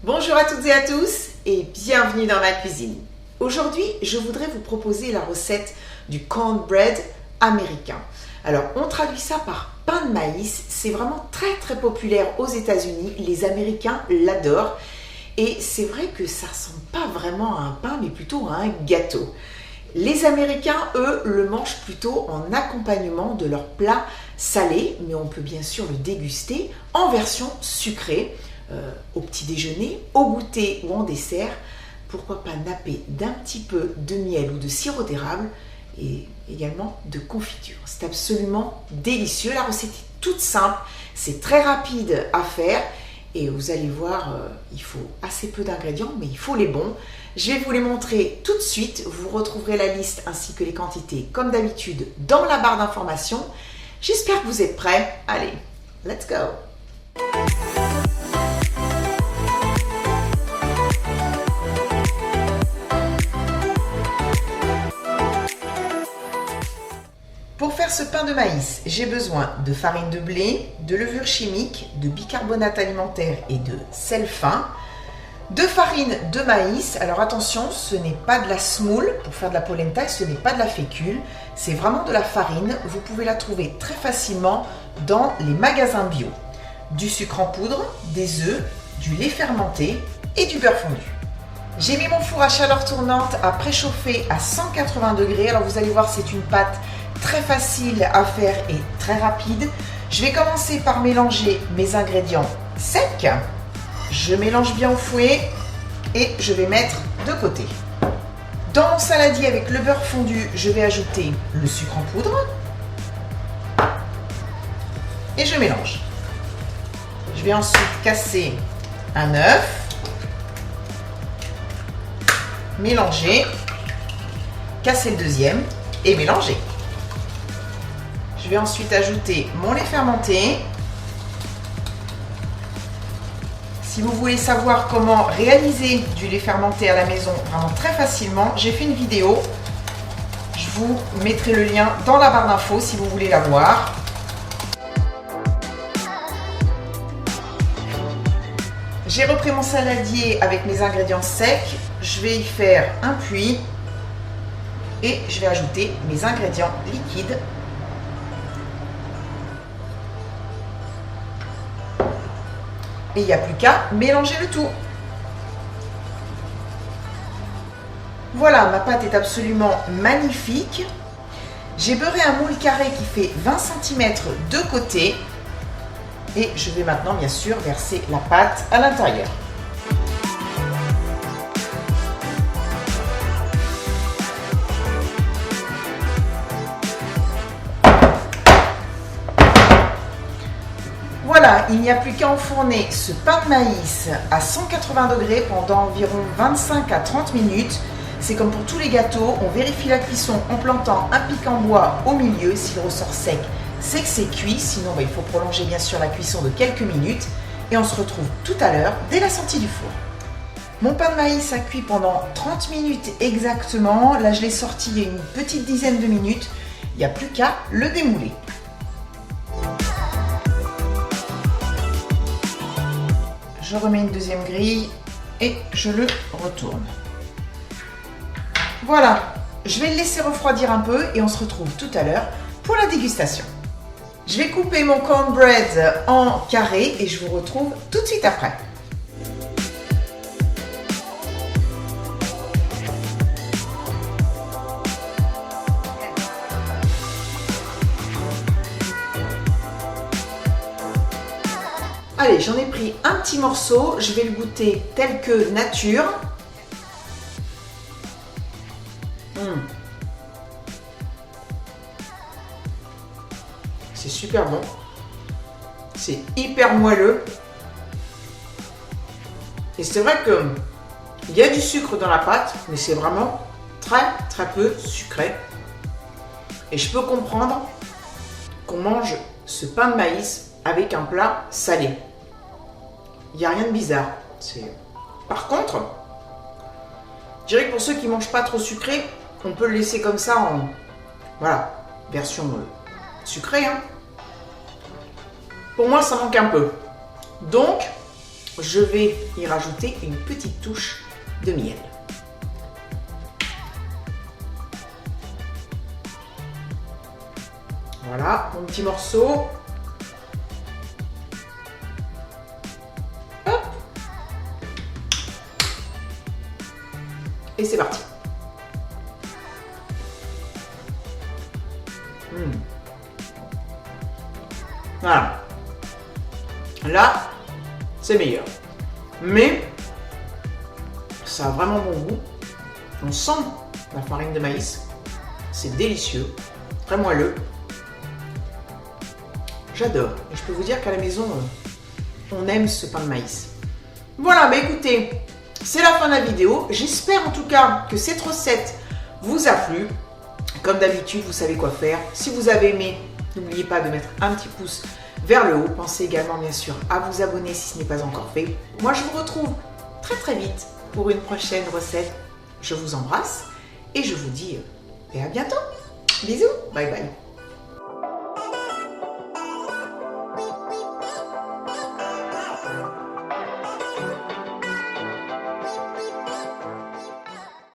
Bonjour à toutes et à tous et bienvenue dans ma cuisine. Aujourd'hui, je voudrais vous proposer la recette du cornbread américain. Alors, on traduit ça par pain de maïs. C'est vraiment très populaire aux États-Unis. Les Américains l'adorent. Et c'est vrai que ça ressemble pas vraiment à un pain, mais plutôt à un gâteau. Les Américains, eux, le mangent plutôt en accompagnement de leur plat salé, mais on peut bien sûr le déguster en version sucrée, au petit déjeuner, au goûter ou en dessert. Pourquoi pas napper d'un petit peu de miel ou de sirop d'érable et également de confiture. C'est absolument délicieux. La recette est toute simple, c'est très rapide à faire et vous allez voir, il faut assez peu d'ingrédients, mais il faut les bons. Je vais vous les montrer tout de suite. Vous retrouverez la liste ainsi que les quantités comme d'habitude dans la barre d'informations. J'espère que vous êtes prêts. Allez, let's go! Pour faire ce pain de maïs, j'ai besoin de farine de blé, de levure chimique, de bicarbonate alimentaire et de sel fin, de farine de maïs. Alors attention, ce n'est pas de la semoule pour faire de la polenta, ce n'est pas de la fécule, c'est vraiment de la farine. Vous pouvez la trouver très facilement dans les magasins bio. Du sucre en poudre, des œufs, du lait fermenté et du beurre fondu. J'ai mis mon four à chaleur tournante à préchauffer à 180 degrés. Alors vous allez voir, c'est une pâte très facile à faire et très rapide. Je vais commencer par mélanger mes ingrédients secs. Je mélange bien au fouet et je vais mettre de côté. Dans mon saladier avec le beurre fondu, je vais ajouter le sucre en poudre et je mélange. Je vais ensuite casser un œuf, mélanger, casser le deuxième et mélanger. Je vais ensuite ajouter mon lait fermenté. Si vous voulez savoir comment réaliser du lait fermenté à la maison vraiment très facilement, j'ai fait une vidéo. Je vous mettrai le lien dans la barre d'infos si vous voulez la voir. J'ai repris mon saladier avec mes ingrédients secs. Je vais y faire un puits et je vais ajouter mes ingrédients liquides. Et il n'y a plus qu'à mélanger le tout. Voilà, ma pâte est absolument magnifique. J'ai beurré un moule carré qui fait 20 cm de côté. Et je vais maintenant, bien sûr, verser la pâte à l'intérieur. Voilà, il n'y a plus qu'à enfourner ce pain de maïs à 180 degrés pendant environ 25 à 30 minutes. C'est comme pour tous les gâteaux, on vérifie la cuisson en plantant un pic en bois au milieu. S'il ressort sec, c'est que c'est cuit, sinon il faut prolonger bien sûr la cuisson de quelques minutes. Et on se retrouve tout à l'heure dès la sortie du four. Mon pain de maïs a cuit pendant 30 minutes exactement. Là je l'ai sorti il y a une petite dizaine de minutes. Il n'y a plus qu'à le démouler. Je remets une deuxième grille et je le retourne. Voilà, je vais le laisser refroidir un peu et on se retrouve tout à l'heure pour la dégustation. Je vais couper mon cornbread en carrés et je vous retrouve tout de suite après. Allez, j'en ai pris un petit morceau, je vais le goûter tel que nature. C'est super bon. C'est hyper moelleux. Et c'est vrai qu'il y a du sucre dans la pâte, mais c'est vraiment très peu sucré. Et je peux comprendre qu'on mange ce pain de maïs avec un plat salé. Il n'y a rien de bizarre. Par contre, je dirais que pour ceux qui ne mangent pas trop sucré, on peut le laisser comme ça en version sucrée. Pour moi, ça manque un peu. Donc, je vais y rajouter une petite touche de miel. Voilà, mon petit morceau. Hop. Et c'est parti. Voilà. Là, c'est meilleur. Mais ça a vraiment bon goût. On sent la farine de maïs. C'est délicieux, très moelleux. J'adore. Et je peux vous dire qu'à la maison, on aime ce pain de maïs. Voilà, bah écoutez, c'est la fin de la vidéo. J'espère en tout cas que cette recette vous a plu. Comme d'habitude, vous savez quoi faire. Si vous avez aimé, n'oubliez pas de mettre un petit pouce vers le haut. Pensez également bien sûr à vous abonner si ce n'est pas encore fait. Moi, je vous retrouve très vite pour une prochaine recette. Je vous embrasse et je vous dis à bientôt. Bisous, bye bye.